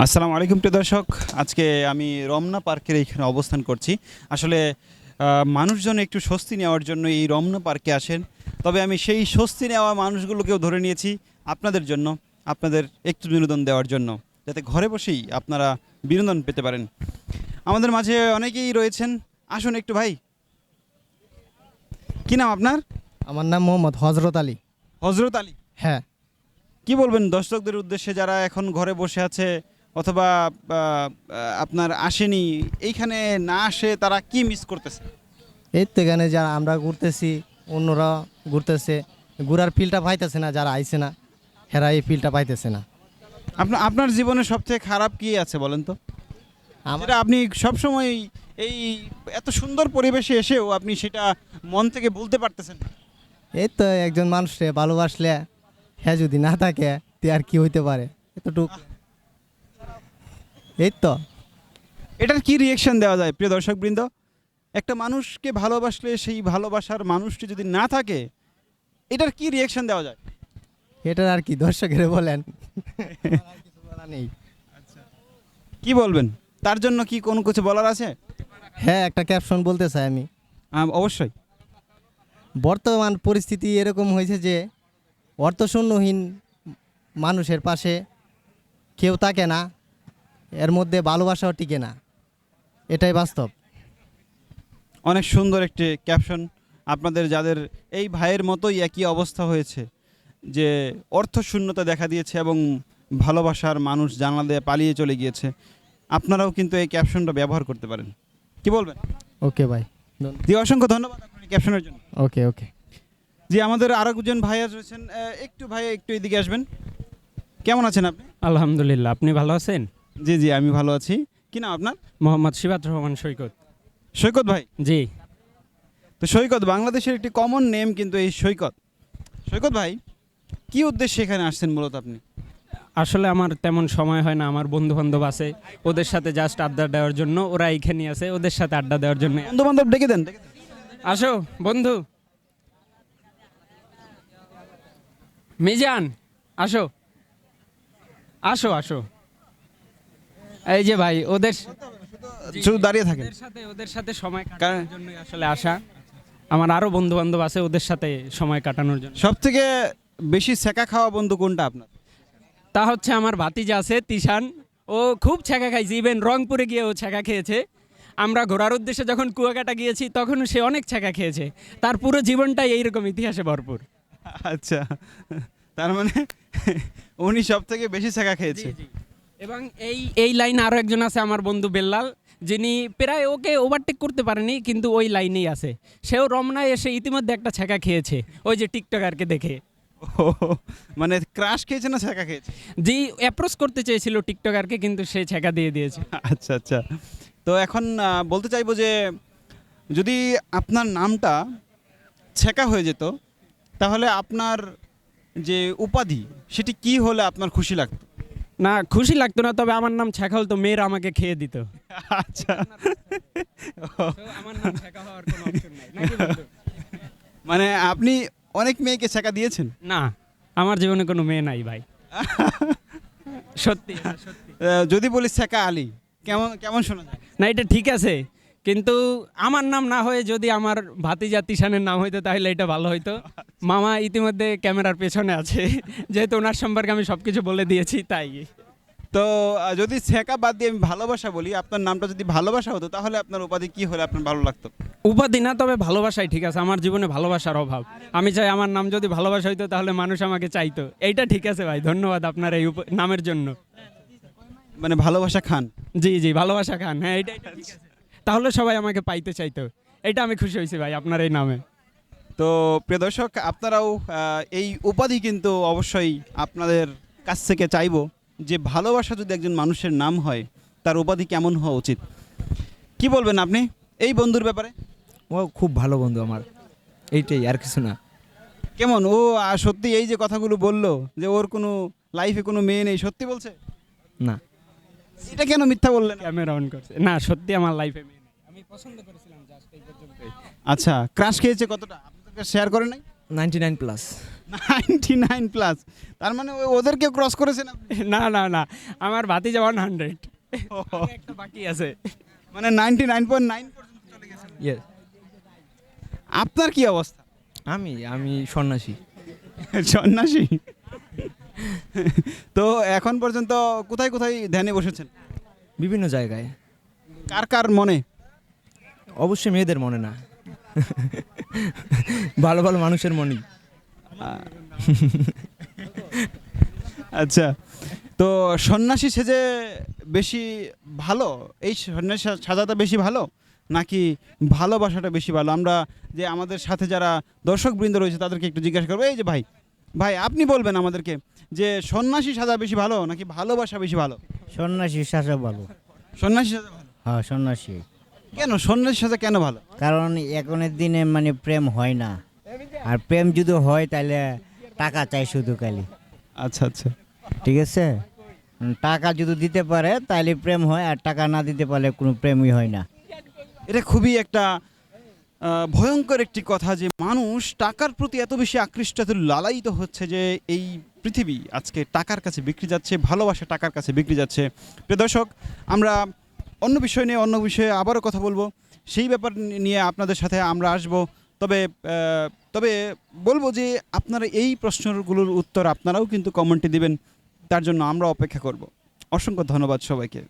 আসসালামু আলাইকুম প্রিয় দর্শক। আজকে আমি রমনা পার্কের এইখানে অবস্থান করছি। আসলে মানুষজন একটু স্বস্তি নেওয়ার জন্য এই রমনা পার্কে আসেন। তবে আমি সেই স্বস্তি নেওয়া মানুষগুলোকেও ধরে নিয়েছি আপনাদের জন্য, আপনাদের একটু বিনোদন দেওয়ার জন্য, যাতে ঘরে বসেই আপনারা বিনোদন পেতে পারেন। আমাদের মাঝে অনেকেই রয়েছেন। আসুন একটু ভাই, কি নাম আপনার? আমার নাম মোহাম্মদ হজরত আলী। হজরত আলী। হ্যাঁ, কি বলবেন দর্শকদের উদ্দেশ্যে যারা এখন ঘরে বসে আছে অথবা আপনার আসেনি, এইখানে না আসে তারা কি মিস করতেছে? এই তো এখানে যারা আমরা ঘুরতেছি, অন্যরা ঘুরতেছে, ঘুরার ফিলটা পাইতেছে না। যারা আইছে না হেরা এই ফিলটা পাইতেছে না। আপনার আপনার জীবনে সবথেকে খারাপ কি আছে বলেন তো? আমার যেটা আপনি সবসময় এই এত সুন্দর পরিবেশে এসেও আপনি সেটা মন থেকে বলতে পারতেছেন না। এই তো একজন মানুষকে ভালোবাসলে হ্যাঁ যদি না থাকে তে আর কি হইতে পারে এতটুক। এই তো এটার কি রিয়েকশন দেওয়া যায় প্রিয় দর্শকবৃন্দ? একটা মানুষকে ভালোবাসলে সেই ভালোবাসার মানুষটি যদি না থাকে, এটার কি রিয়েকশন দেওয়া যায়? এটার আর কি দর্শকের বলেন। আর কিছু বলা নেই। কি বলবেন? তার জন্য কি কোনো কিছু বলার আছে? হ্যাঁ, একটা ক্যাপশন বলতে চাই আমি। অবশ্যই। বর্তমান পরিস্থিতি এরকম হয়েছে যে অর্থশূন্যহীন মানুষের পাশে কেউ থাকে না, এর মধ্যে ভালোবাসাও টিকে না। এটাই বাস্তব। অনেক সুন্দর একটি ক্যাপশন। আপনাদের যাদের এই ভাইয়ের মতোই একই অবস্থা হয়েছে, যে অর্থশূন্যতা দেখা দিয়েছে এবং ভালোবাসার মানুষ জানালা দিয়ে পালিয়ে চলে গিয়েছে, আপনারাও কিন্তু এই ক্যাপশনটা ব্যবহার করতে পারেন। কি বলবেন? ওকে ভাই, জি, অসংখ্য ধন্যবাদ আপনার এই ক্যাপশনের জন্য। ওকে ওকে। জি, আমাদের আরও একজন ভাইয়া রয়েছেন। একটু ভাই একটু এদিকে আসবেন। কেমন আছেন আপনি? আলহামদুলিল্লাহ, আপনি ভালো আছেন? জি জি, আমি ভালো আছি। কি নাম আপনার? মোহাম্মদ সিবাত রহমান সৈকত। সৈকত ভাই। জি। তো সৈকত বাংলাদেশের একটি কমন নেম কিন্তু এই সৈকত। সৈকত ভাই, কি উদ্দেশ্যে এখানে আসছেন মূলত আপনি? আসলে আমার তেমন সময় হয় না, আমার বন্ধু বান্ধব আছে, ওদের সাথে জাস্ট আড্ডা দেওয়ার জন্য। ওরা এইখানে আছে, ওদের সাথে আড্ডা দেওয়ার জন্য। বন্ধু বান্ধব ডেকে দেন, ডেকে দেন। আসো বন্ধু, মিজান আসো, আসো আসো। এই যে ভাই, ওদের শুধু দাঁড়িয়ে থাকেন। ওদের সাথে সময় কাটানোর জন্য আসলে আসা। আমার আরো বন্ধু বান্ধব আছে, ওদের সাথে সময় কাটানোর জন্য। সব থেকে বেশি ছ্যাঁকা খাওয়া বন্ধু কোনটা আপনার? তা হচ্ছে আমার ভাতিজা আছে তিশান, ও খুব ছ্যাঁকা খাইছে, ইভেন রংপুরে গিয়ে ও ছ্যাঁকা খেয়েছে। আমরা ঘোরার উদ্দেশ্যে যখন কুয়াকাটা গিয়েছি তখন সে অনেক ছ্যাঁকা খেয়েছে। তার পুরো জীবনটাই এইরকম ইতিহাসে ভরপুর। আচ্ছা, তার মানে উনি সব থেকে বেশি ছ্যাঁকা খেয়েছে। এবং এই লাইনে আরও একজন আছে আমার বন্ধু বেল্লাল, যিনি প্রায় ওকে ওভারটেক করতে পারেনি, কিন্তু ওই লাইনেই আছে। সেও রমনায় এসে ইতিমধ্যে একটা ছ্যাঁকা খেয়েছে, ওই যে টিকটকারকে দেখে। ও, মানে ক্রাশ খেয়েছে না ছ্যাঁকা খেয়েছে? জি, অ্যাপ্রোচ করতে চেয়েছিল টিকটকারকে, কিন্তু সে ছ্যাঁকা দিয়ে দিয়েছে। আচ্ছা আচ্ছা। তো এখন বলতে চাইবো যে যদি আপনার নামটা ছ্যাঁকা হয়ে যেত, তাহলে আপনার যে উপাধি সেটি কি হলে আপনার খুশি লাগতো? না, খুশি লাগতো না, তবে আমার নাম ছ্যাঁকা হতো, মেয়েরা আমাকে খেয়ে দিত। আচ্ছা। আমার নাম ছ্যাঁকা হওয়ার কোনো অপশন নাই, নাকি বন্ধু? মানে আপনি অনেক মেয়েকে ছ্যাঁকা দিয়েছেন? না, আমার জীবনে কোনো মেয়ে নাই ভাই। সত্যি সত্যি। যদি বলি ছ্যাঁকা আলী, কেমন কেমন শোনা যায়? না, এটা ঠিক আছে, কিন্তু আমার নাম না হয়ে যদি আমার ভাতিজা তিশানের নাম হইতো তাহলে এটা ভালো হইতো। মামা ইতিমধ্যে ক্যামেরার পেছনে আছে, যেহেতু ওনার সম্পর্কে আমি সব কিছু বলে দিয়েছি তাই। তো যদি ছ্যাঁকা বাদ দিয়ে আমি ভালোবাসা বলি, আপনার নামটা যদি ভালোবাসা হতো, তাহলে আপনার উপাধি কি হলে আপনার ভালো লাগতো? উপাধি না, তবে ভালোবাসাই ঠিক আছে। আমার জীবনে ভালোবাসার অভাব। আমি চাই আমার নাম যদি ভালোবাসা হইতো তাহলে মানুষ আমাকে চাইতো। এইটা ঠিক আছে ভাই, ধন্যবাদ আপনার এই নামের জন্য। মানে ভালোবাসা খান। জি জি, ভালোবাসা খান, হ্যাঁ এটা ঠিক আছে। তাহলে সবাই আমাকে পাইতে চাইতো। এটা আমি খুশি হয়েছি ভাই আপনার এই নামে। তো প্রিয় দর্শক, আপনারাও এই উপাধি কিন্তু অবশ্যই আপনাদের কাছ থেকে চাইবো, যে ভালোবাসা যদি একজন মানুষের নাম হয়, তার উপাধি কেমন হওয়া উচিত। কি বলবেন আপনি এই বন্ধুর ব্যাপারে? ও খুব ভালো বন্ধু আমার, এইটাই, আর কিছু না। কেমন ও সত্যি এই যে কথাগুলো বললো যে ওর কোনো লাইফে কোনো মেয়ে নেই, সত্যি বলছে? না, এটা কেন মিথ্যা বললেন? ক্যামেরা অন করছে। না, সত্যি আমার লাইফে মেয়ে নেই। আমি পছন্দ করেছিলাম জাস্ট এই পর্যন্তই। আচ্ছা, ক্রাশ খেয়েছে কতটা আপনাদেরকে শেয়ার করে নাই? 99+। 99+, তার মানে ওদেরকে ক্রস করেছেন আপনি? না না না, আমার ভাতিজা 100, একটা বাকি আছে। মানে 99.9 পর্যন্ত চলে গেছেন। ইয়েস। আপনার কি অবস্থা? আমি সন্ন্যাসী। সন্ন্যাসী। তো এখন পর্যন্ত কোথায় কোথায় ধ্যানে বসেছেন? বিভিন্ন জায়গায়। কার কার মনে? অবশ্যই মেয়েদের মনে না, ভালো ভালো মানুষের মনেই। আচ্ছা, তো সন্ন্যাসী সেজে বেশি ভালো, এই সন্ন্যাসী সাজাটা বেশি ভালো নাকি ভালোবাসাটা বেশি ভালো? আমরা যে আমাদের সাথে যারা দর্শকবৃন্দ রয়েছে তাদেরকে একটু জিজ্ঞাসা করবো। এই যে ভাই, ভাই আপনি বলবেন আমাদেরকে যে সন্ন্যাসী সাজা বেশি ভালো নাকি ভালোবাসা বেশি ভালো? সন্ন্যাসী সাজা ভালো। সন্ন্যাসী সাজা ভালো। হ্যাঁ, সন্ন্যাসী। কেন সন্ন্যাসী সাজা কেন ভালো? কারণ এখনের দিনে মানে প্রেম হয় না, আর প্রেম যদি হয় তাহলে টাকা চাই শুধু খালি। আচ্ছা আচ্ছা, ঠিক আছে, টাকা যদি দিতে পারে তাহলে প্রেম হয়, আর টাকা না দিতে পারলে কোনো প্রেমই হয় না। এটা খুবই একটা ভয়ঙ্কর একটি কথা যে মানুষ টাকার প্রতি এত বেশি আকৃষ্ট, এত লালায়িত হচ্ছে যে এই পৃথিবী আজকে টাকার কাছে বিক্রি যাচ্ছে, ভালোবাসা টাকার কাছে বিক্রি যাচ্ছে। প্রিয় দর্শক, আমরা অন্য বিষয়ে আবারও কথা বলবো, সেই ব্যাপার নিয়ে আপনাদের সাথে আমরা আসব। তবে বলবো যে আপনারা এই প্রশ্নগুলোর উত্তর আপনারাও কিন্তু কমেন্টে দিবেন, তার জন্য আমরা অপেক্ষা করব। অসংখ্য ধন্যবাদ সবাইকে।